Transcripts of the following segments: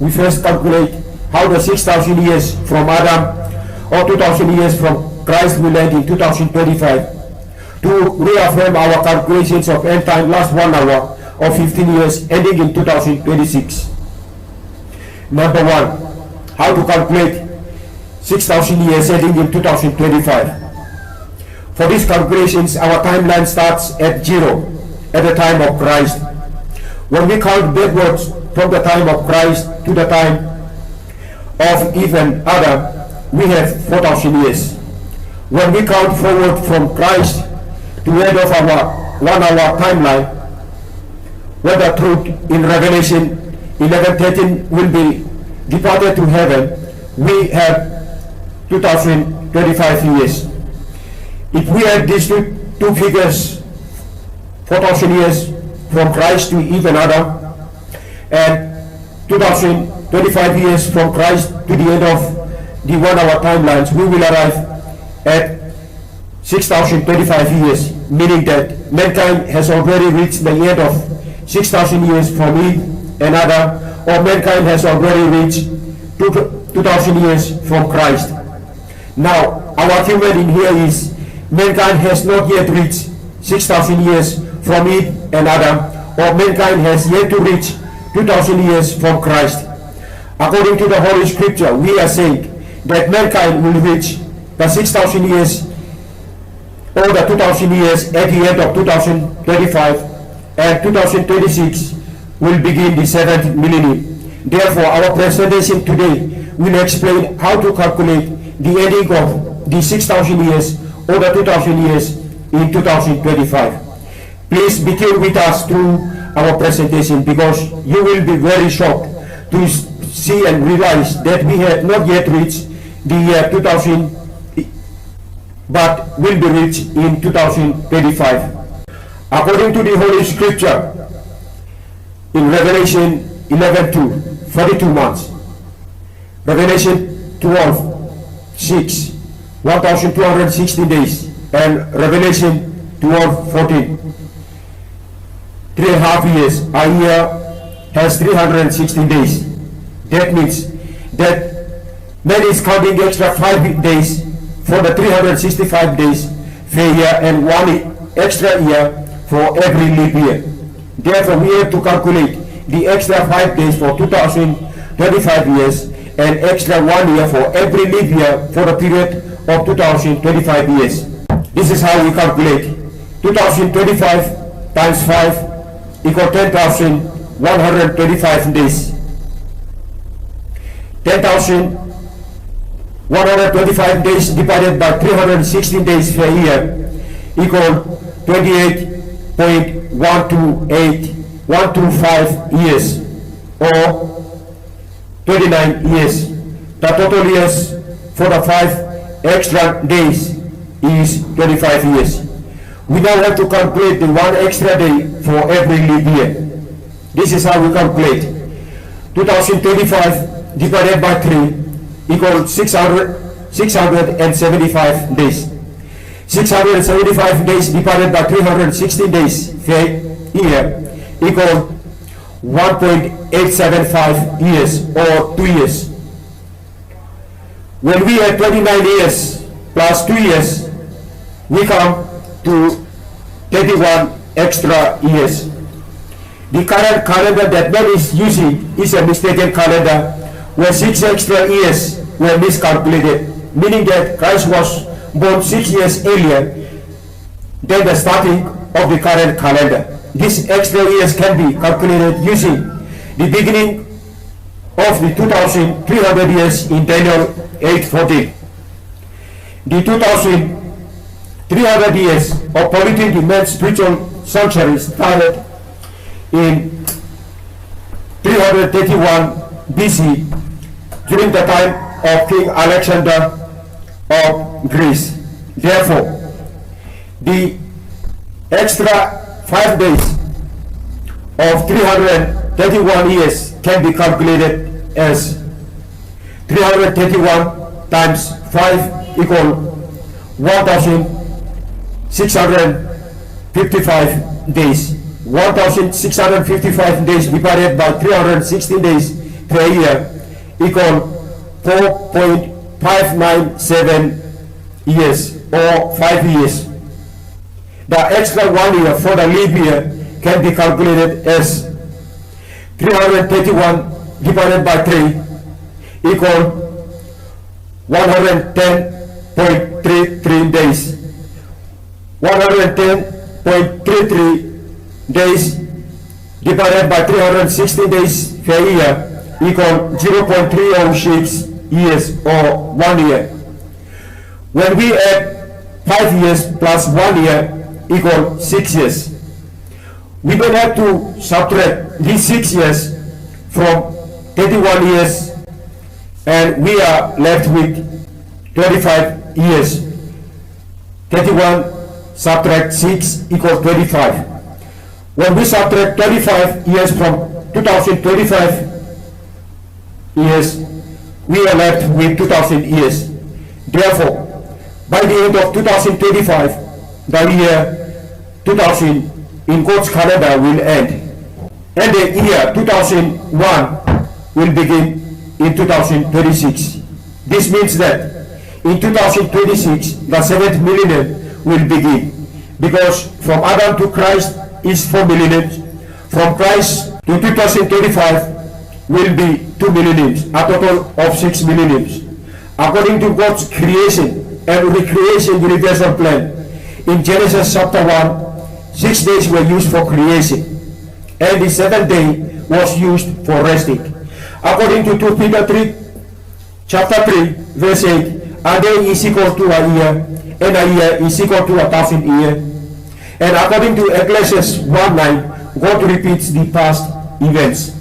We first calculate how the 6,000 years from Adam or 2,000 years from Christ will end in 2025. To reaffirm our calculations of end time last 1 hour or 15 years ending in 2026. Number 1. How to calculate 6,000 years ending in 2025. For these calculations, our timeline starts at 0 at the time of Christ. When we count backwards from the time of Christ to the time of Eve and Adam, we have 4,000 years. When we count forward from Christ to the end of our 1 hour timeline, when the truth in Revelation 11:13 will be departed to heaven, we have 2025 years. If we add these two figures, 4,000 years from Christ to Eve and Adam, and 2025 years from Christ to the end of the 1 hour timelines, we will arrive at 6,025 years, meaning that mankind has already reached the end of 6,000 years from Eve and Adam, or mankind has already reached 2,000 years from Christ. Now, our argument in here is mankind has not yet reached 6,000 years from Eve and Adam, or mankind has yet to reach 2,000 years from Christ. According to the Holy Scripture, we are saying that mankind will reach the 6,000 years or the 2,000 years at the end of 2025, and 2026 will begin the 7th millennium. Therefore, our presentation today will explain how to calculate the ending of the 6,000 years or the 2,000 years in 2025. Please be here with us through our presentation, because you will be very shocked to see and realize that we have not yet reached the year 2000, but will be reached in 2025. According to the Holy Scripture, in Revelation 11:2, 42 months. Revelation 12:6, 1,260 days, and Revelation 12:14, 3.5 years. A year has 360 days. That means that man is counting extra 5 days for the 365 days per year and 1 extra year for every leap year. Therefore, we have to calculate the extra 5 days for 2025 years and extra 1 year for every leap year for the period of 2025 years. This is how we calculate 2025 times 5 equal 10,125 days. 10,125 days divided by 316 days per year equal 28.125 years, or 29 years. The total years for the 5 extra days is 25 years. We now have to calculate the 1 extra day for every leap year. This is how we calculate 2025 divided by 3 equals 675 days. 675 days divided by 316 days per year equal 1.875 years, or 2 years. When we add 29 years plus 2 years, we come to 31 extra years. The current calendar that man is using is a mistaken calendar, where 6 extra years were miscalculated, meaning that Christ was born 6 years earlier than the starting of the current calendar. These extra years can be calculated using the beginning of the 2,300 years in Daniel 8:14. The 2,300 years of polluting the man's spiritual sanctuary started in 331 BC during the time of King Alexander of Greece. Therefore, the extra 5 days of 331 years can be calculated as 331 times 5 equal 1,655 days. 1,655 days divided by 316 days per year equal 4.597 years or 5 years. The extra 1 year for the leap year can be calculated as 331 divided by 3 equal 110.33 days. 110.33 days divided by 360 days per year equal 0.306 years or 1 year. When we add 5 years plus 1 year equal 6 years. We don't have to subtract these 6 years from 31 years and we are left with 25 years. 31 subtract 6 equals 25. When we subtract 25 years from 2025 years, we are left with 2000 years. Therefore, by the end of 2025, the year 2000 in God's calendar will end. And the year 2001 will begin in 2026. This means that in 2026, the 7th millennium will begin. Because from Adam to Christ is 4 millenniums. From Christ to 2025 will be 2 millenniums, a total of 6 millenniums. According to God's creation and recreation universal plan, in Genesis chapter 1, 6 days were used for creation, and the 7th day was used for resting. According to 2 Peter 3, chapter 3, verse 8, a day is equal to a year, and a year is equal to 1,000 years. And according to Ecclesiastes 1:9, God repeats the past events.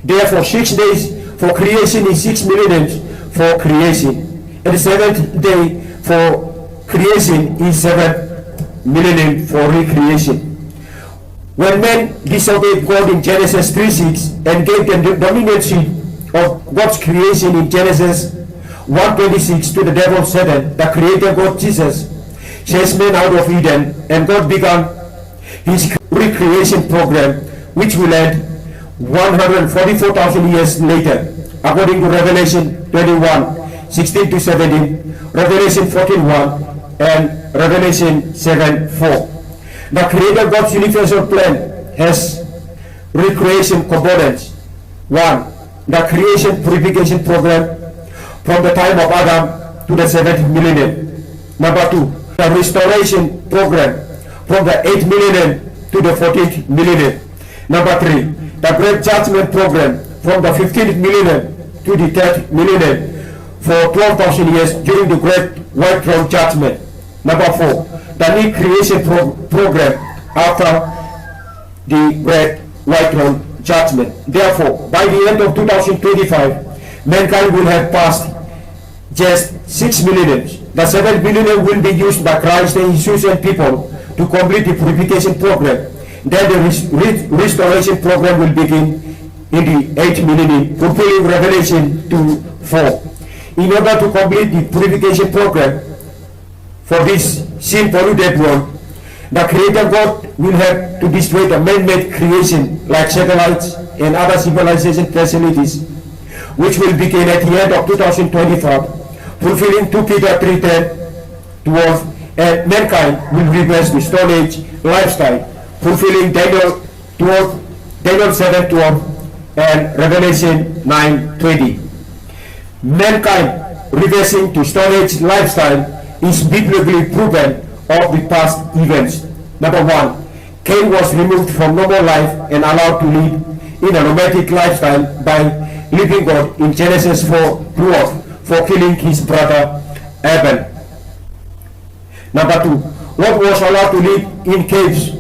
Therefore, 6 days for creation is 6 millenniums for creation, and the 7th day for creation is 7 millennium for recreation. When men disobeyed God in Genesis 3:6 and gave them the dominancy of God's creation in Genesis 1:26 to the devil Satan, the creator God Jesus chased men out of Eden, and God began his recreation program, which will end 144,000 years later, according to Revelation 21:16 to 17, Revelation 14:1, and Revelation 7:4. The Creator God's universal plan has recreation components. 1. The creation purification program from the time of Adam to the 7th millennium. Number 2. The restoration program from the 8th millennium to the 14th millennium. Number 3. The great judgment program from the 15th millennium to the 3rd millennium for 12,000 years during the great white throne judgment. Number 4, the new creation program after the great white throne judgment. Therefore, by the end of 2025, mankind will have passed just 6 millenniums. The 7th millennium will be used by Christ and his chosen people to complete the purification program. Then the restoration program will begin in the 8th millennium, fulfilling Revelation 2:4. In order to complete the purification program for this sin-polluted world, the Creator God will have to destroy the man-made creation like satellites and other civilization facilities, which will begin at the end of 2025, fulfilling 2 Peter 3:10-12, and mankind will reverse the Stone Age lifestyle, fulfilling Daniel 7:12, and Revelation 9:20. Mankind reversing to Stone Age lifestyle is biblically proven of the past events. Number 1, Cain was removed from normal life and allowed to live in a nomadic lifestyle by living God in Genesis 4:12 for killing his brother Abel. Number 2, Lot was allowed to live in caves,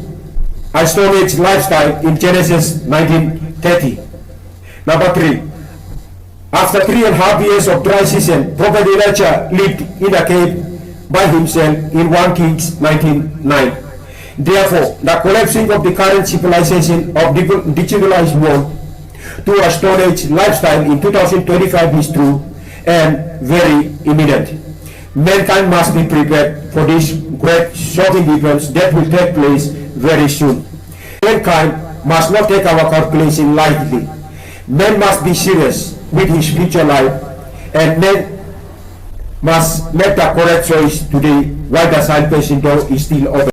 a Stone Age lifestyle in Genesis 19:30. Number 3, after 3.5 years of dry season, Prophet Elijah lived in a cave by himself in 1 Kings 19:9. Therefore, the collapsing of the current civilization of digitalized world to a Stone Age lifestyle in 2025 is true and very imminent. Mankind must be prepared for these great shocking events that will take place very soon. Mankind must not take our calculation lightly. man must be serious with his future life, and man must make the correct choice today while the salvation door is still open.